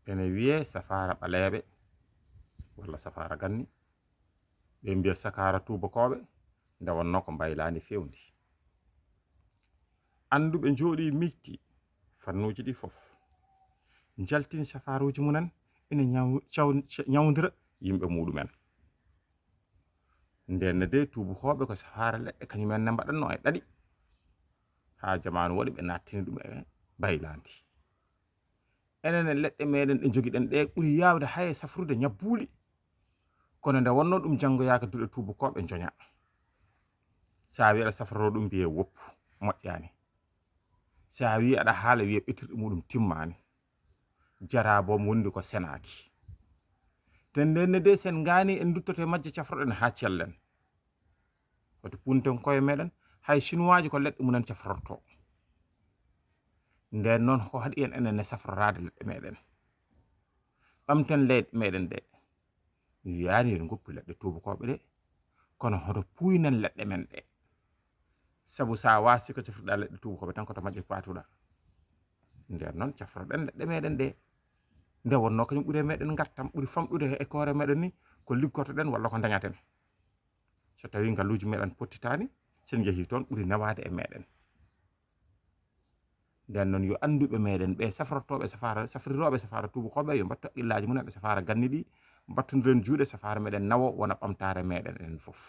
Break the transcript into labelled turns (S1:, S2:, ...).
S1: ene wiye safara ɓaleɓe walla safara ganni ɓe mbiya sakara tubakoɓe nde wonno ko mbaylandi fewndi anduɓe jooɗi micti fannuji ɗi fof jaltin safaruji munen ina ñawdira yimɓe muɗumen ndenne de tubakoɓe ko safara leɗɗe kañumen ne mbaɗanno e ɗaɗi ha jamanu waɗi ɓe nattini ɗum e baylandi enene leɗɗe meɗen ɗe jogiɗen ɗe ɓuri yawde haye safrude ñabbuli kono nde wonno ɗum janggoyaka duɗe tubakoɓe joña sa wi aɗa safroro ɗum mbiye woppu moƴƴani sa wi aɗa haala wiye ɓetirɗe muɗum timmani jara bom wondi ko senaki te ndenne de sen gani en duttoto e majje cafroɗen ha cellen wati punten koye meɗen hay chinois ji ko leɗɗe munen cafrorto nden noon ko haɗi en enen safrorade leɗɗe meɗen ɓamten leyɗe meɗen ɗe wiyani en goppi leɗɗe tubakoɓe ɗe kono hoto puynen leɗɗe men ɗe sabu sa wasi ko cafruɗa leɗɗe tubakoɓe tan koto majje patuɗa nden noon cafroɗen leɗɗe meɗen ɗe nde wonno kañum ɓuuri meɗen gartam ɓuuri famɗude e koore meɗen ni ko liggotoɗen walla ko dañaten so tawi ngaluji meɗen pottitani sen jeehi toon ɓuuri newade e meɗen nden noon yo anduɓe meɗen ɓe safriroɓe safara tubakoɓe yo mbattu haqqillaji mumen ɓe safara ganni ɗi mbattodiren juuɗe safara meɗen nawo wona ɓamtare meɗen enen fof